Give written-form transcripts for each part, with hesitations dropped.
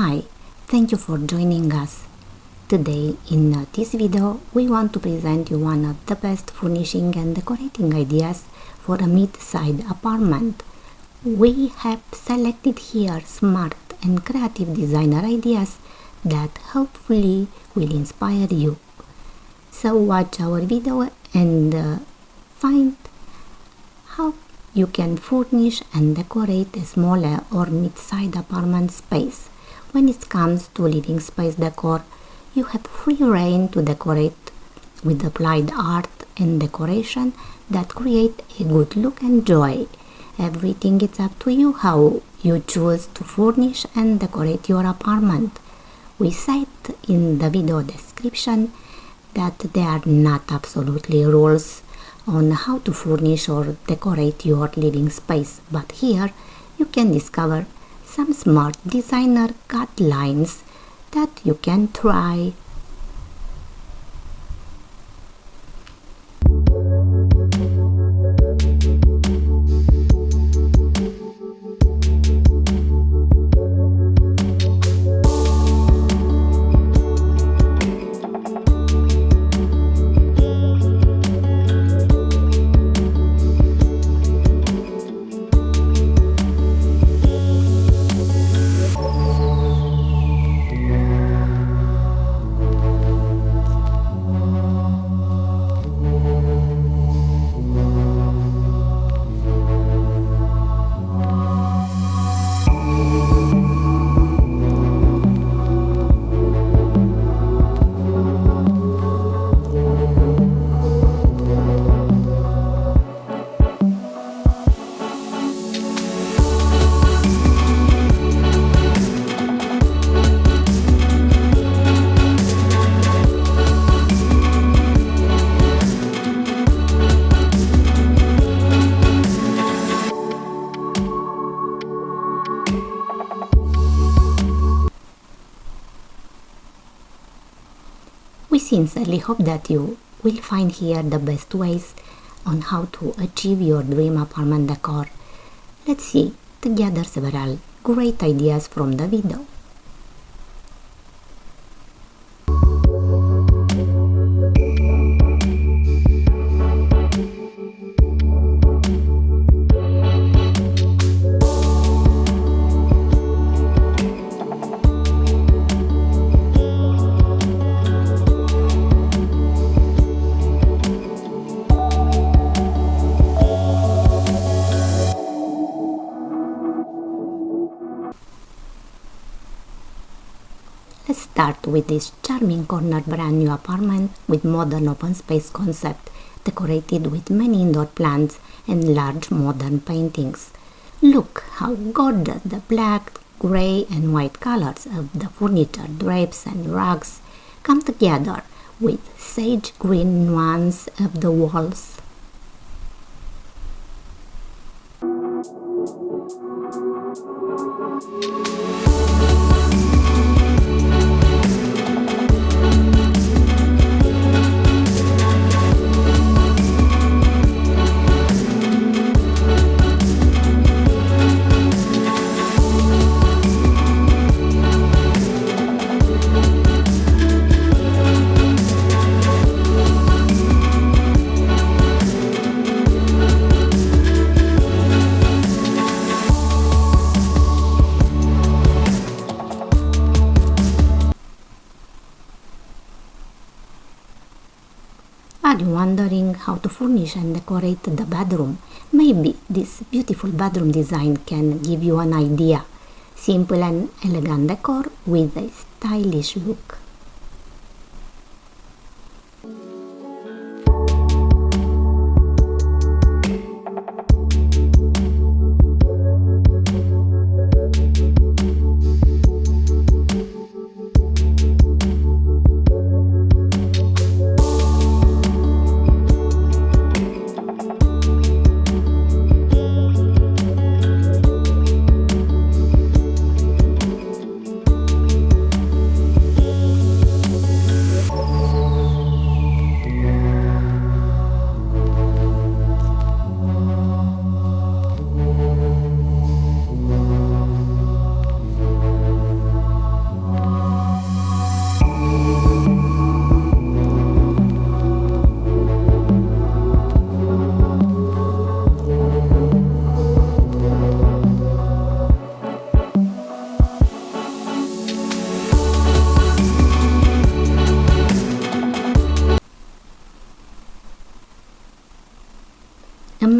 Hi, thank you for joining us. Today in this video we want to present you one of the best furnishing and decorating ideas for a mid-sized apartment. We have selected here smart and creative designer ideas that hopefully will inspire you. So watch our video and find how you can furnish and decorate a smaller or mid-sized apartment space. When it comes to living space decor, you have free reign to decorate with applied art and decoration that create a good look and joy. Everything is up to you how you choose to furnish and decorate your apartment. We said in the video description that there are not absolutely rules on how to furnish or decorate your living space, but here you can discover some smart designer guidelines that you can try. We sincerely hope that you will find here the best ways on how to achieve your dream apartment decor. Let's see together several great ideas from the video. Let's start with this charming corner brand new apartment with modern open space concept, decorated with many indoor plants and large modern paintings. Look how gorgeous the black, grey and white colors of the furniture, drapes and rugs come together with sage green nuance of the walls. Are you wondering how to furnish and decorate the bedroom? Maybe this beautiful bedroom design can give you an idea. Simple and elegant decor with a stylish look.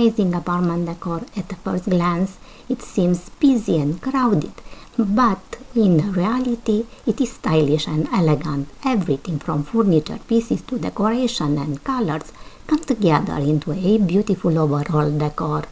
amazing apartment decor. At first glance, it seems busy and crowded, but in reality, it is stylish and elegant. Everything from furniture pieces to decoration and colors come together into a beautiful overall decor.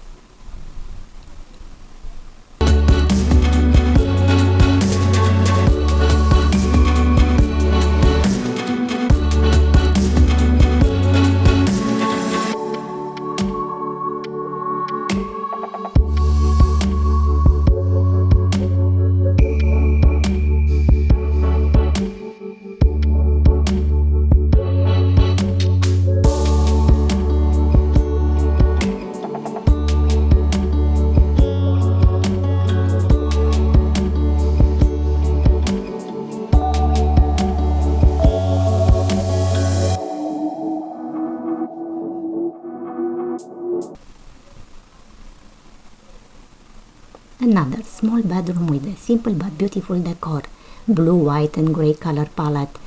Another small bedroom with a simple but beautiful decor, blue, white and grey color palette.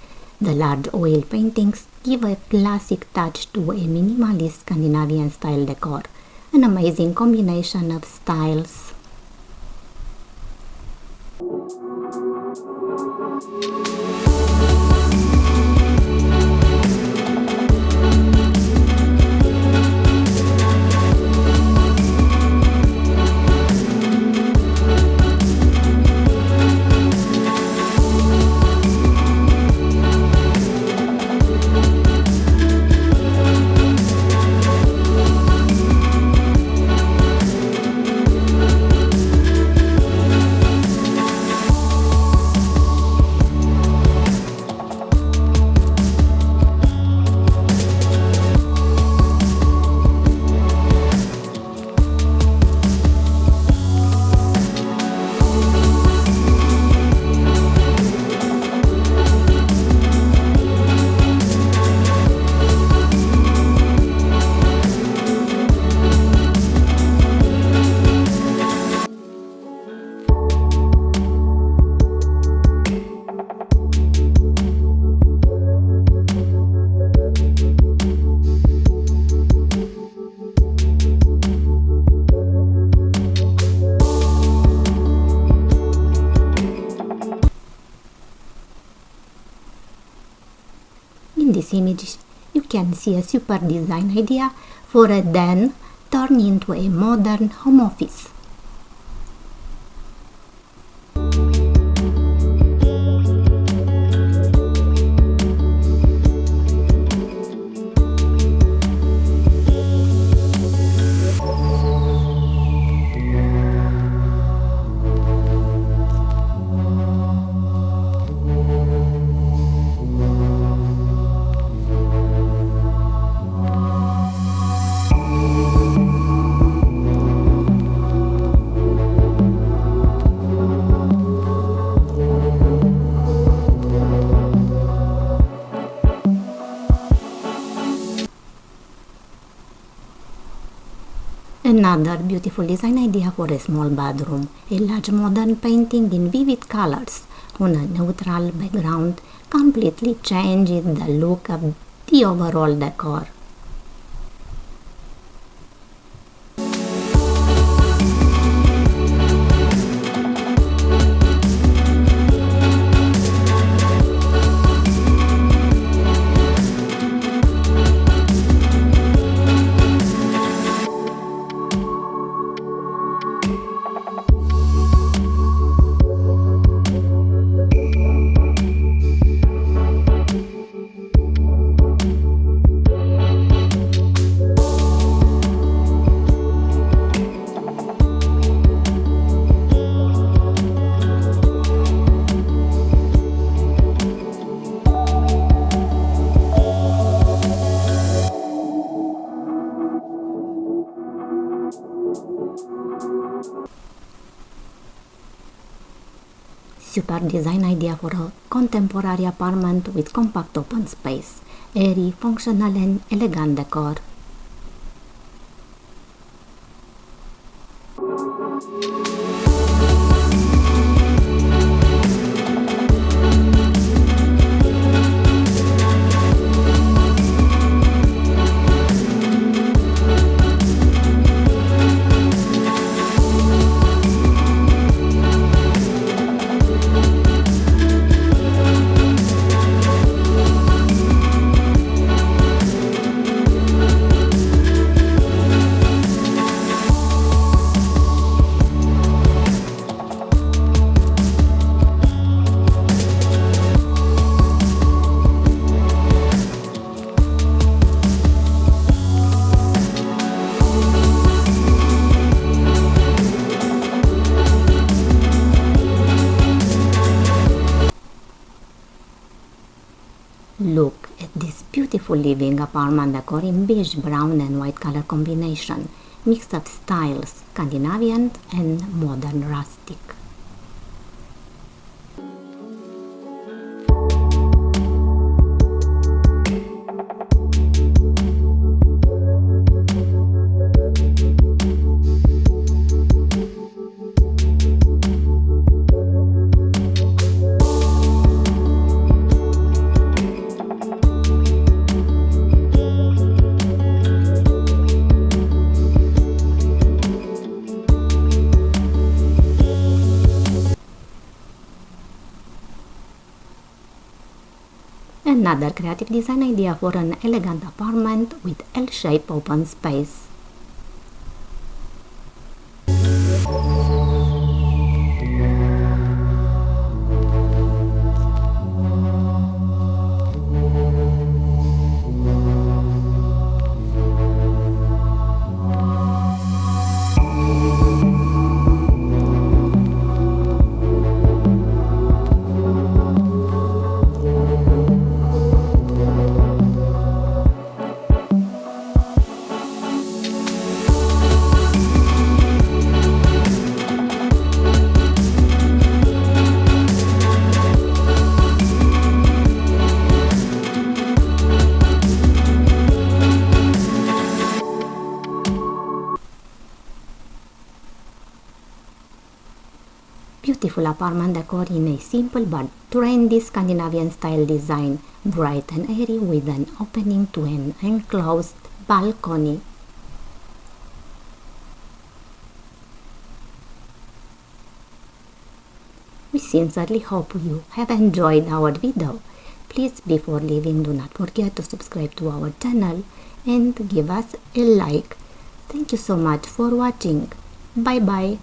The large oil paintings give a classic touch to a minimalist Scandinavian style decor, an amazing combination of styles. In this image, you can see a super design idea for a den turned into a modern home office. Another beautiful design idea for a small bedroom, a large modern painting in vivid colors on a neutral background completely changes the look of the overall decor. Super design idea for a contemporary apartment with compact open space, airy, functional and elegant decor. Look at this beautiful living apartment decor in beige, brown and white color combination, mix of styles, Scandinavian and modern rustic. Another creative design idea for an elegant apartment with L-shaped open space. Beautiful apartment decor in a simple but trendy Scandinavian style design, bright and airy with an opening to an enclosed balcony. We sincerely hope you have enjoyed our video. Please, before leaving, do not forget to subscribe to our channel and give us a like. Thank you so much for watching. Bye bye.